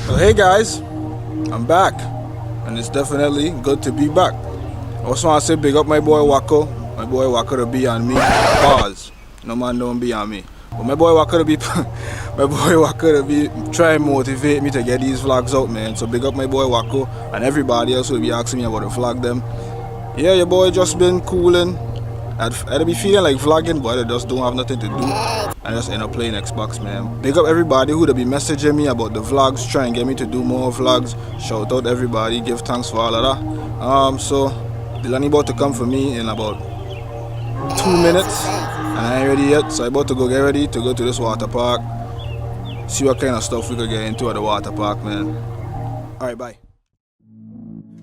So hey guys, I'm back, and it's definitely good to be back. I also want to say big up my boy Wako. My boy Wako to be on me. Pause. No man don't be on me. But my boy Wako to be trying to motivate me to get these vlogs out, man. So big up my boy Wako and everybody else will be asking me about the vlog them. Yeah, your boy just been cooling. I'd be feeling like vlogging, but I just don't have nothing to do. I just end up playing Xbox, man. Big up everybody who'd be messaging me about the vlogs, trying to get me to do more vlogs. Shout out everybody, give thanks for all of that. So Delaney about to come for me in about 2 minutes, and I ain't ready yet. So I about to go get ready to go to this water park. See what kind of stuff we could get into at the water park, man. Alright, bye.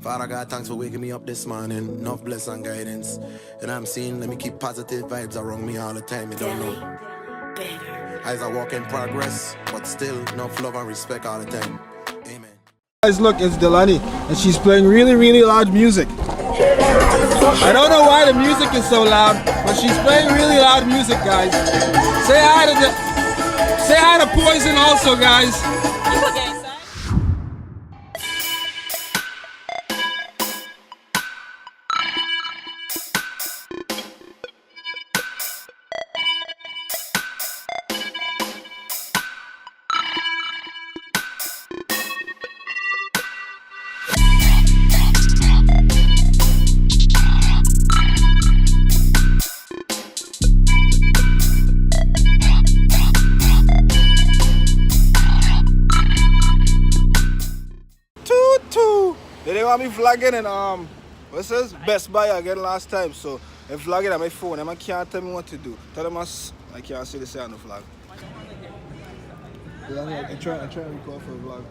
Father God, thanks for waking me up this morning. Enough bless and guidance. And I'm seeing, let me keep positive vibes around me all the time. You don't know. As I walk in progress, but still enough love and respect all the time. Amen. Guys, look, it's Delaney, and she's playing really loud music. I don't know why the music is so loud, but she's playing really loud music, guys. Say hi to Poison also, guys. They want me vlogging and what's this? Best Buy again last time, so I'm vlogging on my phone and I can't tell me what to do. Tell them I can't see this on the vlog. I'm trying to record for a vlog.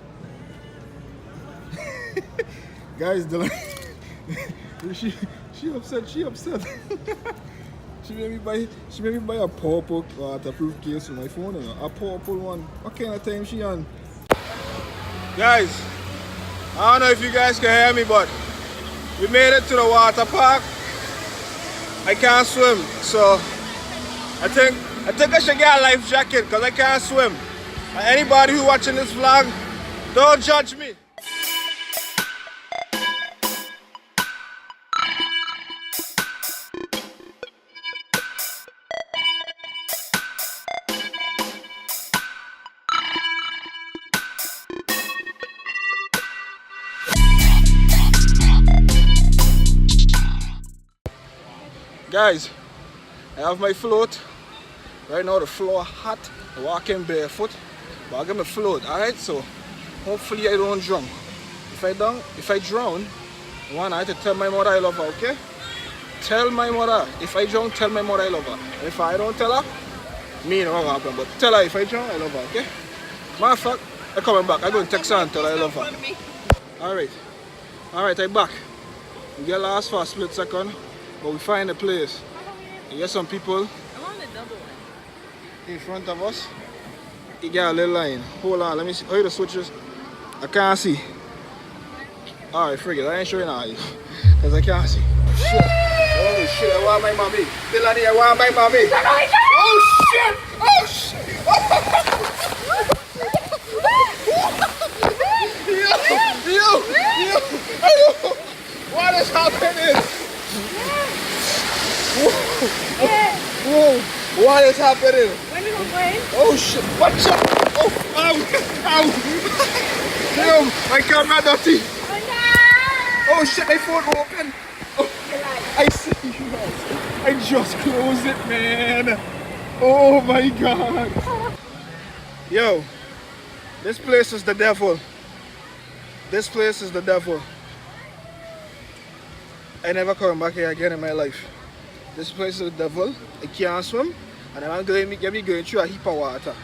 Guys, she upset. She made me buy a purple waterproof case for my phone, a purple one. What kind of time she on? Guys, I don't know if you guys can hear me, but we made it to the water park. I can't swim, so I think I should get a life jacket because I can't swim. And anybody who watching this vlog, don't judge me. Guys, I have my float. Right now the floor hot. I'm walking barefoot. But I got my float, alright? So hopefully I don't drown. If I drown, I have to tell my mother I love her, okay? Tell my mother. If I drown, tell my mother I love her. If I don't tell her, me know what happen. But tell her if I drown, I love her, okay? Matter of fact, I'm coming back. I'm going to text her and tell her I love her. Alright, I'm back. We get lost for a split second. But we find a place. You get some people. I'm on the double one. In front of us. You got a little line. Hold on, let me see. Oh, the switches. I can't see. Alright, forget it. I ain't showing eyes. Because I can't see. Shit. Oh shit, I want my mommy. Delaney, I want my mommy. Oh shit! Oh shit! Yo! What is happening? Whoa! What is happening? When you gonna play? Oh shit! Watch out! Oh! Ow! Damn! My camera dirty! Oh no! Oh shit! My phone open! Oh, I see you guys! I just closed it, man! Oh my god! Yo! This place is the devil. This place is the devil. I never come back here again in my life. This place is the devil. I can't swim, and I'm going to get me going through a heap of water.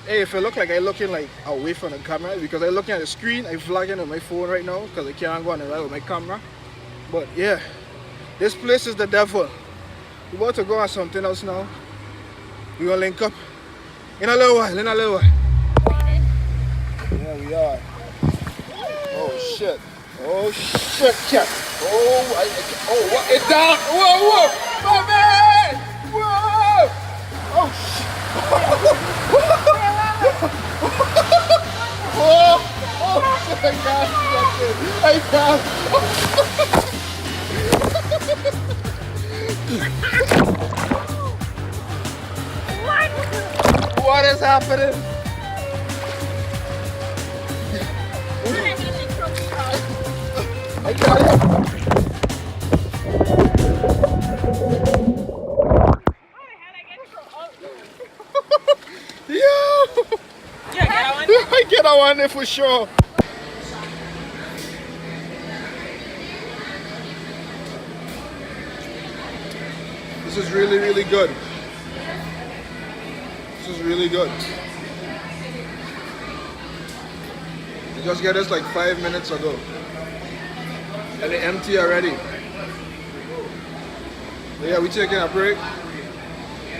Hey, if I look like I'm looking like away from the camera, because I'm looking at the screen, I'm vlogging on my phone right now because I can't go on the ride with my camera. But yeah, this place is the devil. We're about to go on something else now. We're gonna link up in a little while. Yeah, we are. Oh shit. Oh shit, cat. Oh, what? It's down. Whoa. My man. Whoa. Oh shit. my God! What is happening? I got it. Yo! Yeah, get that one. I get that one there for sure. This is really, really good. This is really good. I just got this like 5 minutes ago. And they empty already. But yeah, we taking a break.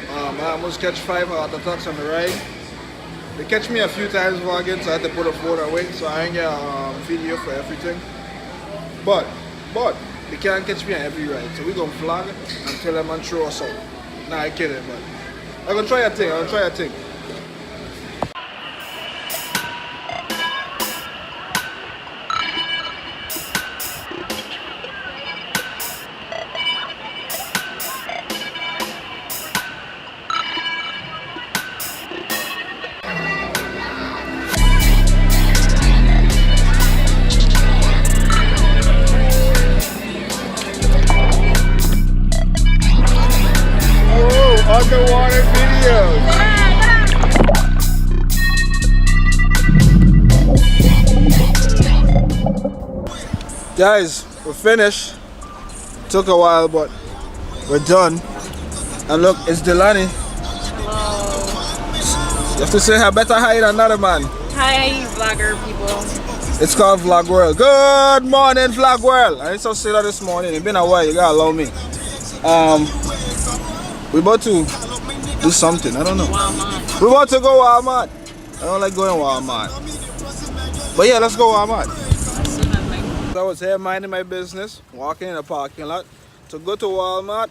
I almost catch 5 heart attacks on the ride. They catch me a few times vlogging, so I had to put a phone away, so I ain't get video for everything. But they can't catch me on every ride, so we gonna vlog until I'm on throw us out. Nah, I kidding, but I'm gonna try a thing. Underwater videos. Guys, we're finished. Took a while, but we're done. And look, it's Delani. Hello. You have to say her better hi than another man. Hi, vlogger people. It's called Vlog World. Good morning, Vlog World. I didn't say that this morning. It's been a while. You gotta allow me. We're about to do something. I don't know. Walmart. We're about to go Walmart. I don't like going Walmart. But yeah, let's go Walmart. So I was here minding my business, walking in the parking lot. To go to Walmart,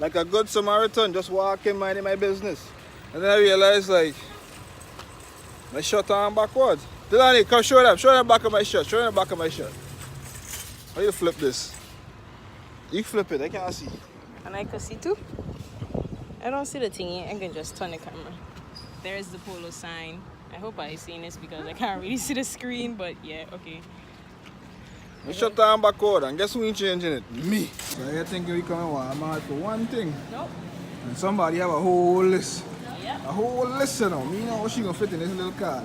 like a good Samaritan, just walking, minding my business. And then I realized, like, my shirt on backwards. Delani, come show them the back of my shirt. Show them the back of my shirt. How you flip this? You flip it, I can't see. And I can see too. I don't see the thingy. I can just turn the camera. There's the polo sign. I hope I seen this because I can't really see the screen, but yeah, okay. My shirt on backward, and guess who ain't changing it? Me. So I think we come to Walmart for one thing. Nope. And somebody have a whole list. Yeah. A whole list, you know. Me know how she gonna fit in this little card.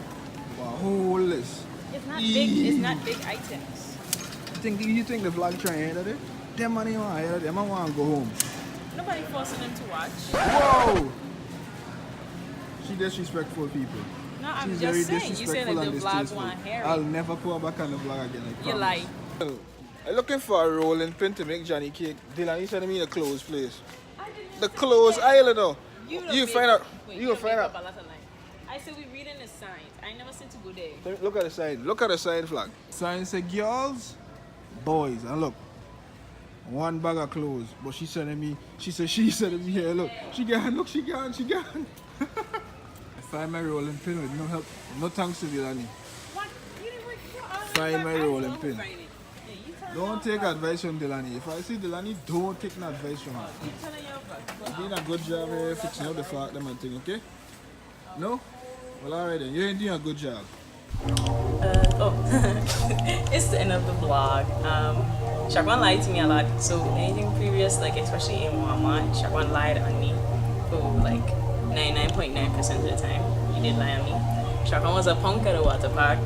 A whole list. It's not big. It's not big items. You think the vlog trying ahead of it? Them money want ahead of them. I want to go home. Nobody forcing them to watch. Whoa! She disrespectful people. No, I'm She's just very saying. You say disrespectful like and the vlog distasteful. want hair. I'll never put her back on the vlog again. You like. I'm looking for a rolling pin to make Johnny cake. Dylan, you sending me the clothes place. The clothes aisle though. You find out. You gonna find out. I said we reading the signs. I never said to go there. Look at the sign. Look at the sign flag. Sign say girls, boys, and look. One bag of clothes, but she sending me. She sending me here. Look, she gone. Look, she gone. I find my rolling pin with no help, no thanks to Delani. What? You didn't work Find my rolling pin. Yeah, you tell Don't take advice from Delani. If I see Delani, don't take no advice from her. You telling your You're doing a good job here fixing up the fact them and thing, okay? No? Well, alright then. You ain't doing a good job. It's the end of the vlog. Shagwan lied to me a lot. So anything previous, like especially in Walmart, Shagwan lied on me for like 99.9% of the time. He did lie on me. Shagwan was a punk at a water park.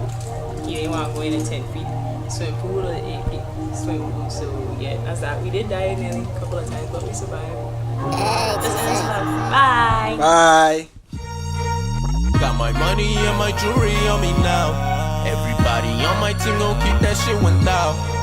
He didn't want to go in at 10 feet. Swimming pool at 8 feet. Swimming pool. So yeah, that's that. We did die nearly a couple of times, but we survived. This ends the vlog. Bye. Bye. Got my money and my jewelry on me now. Everybody on my team gon' keep that shit 1,000.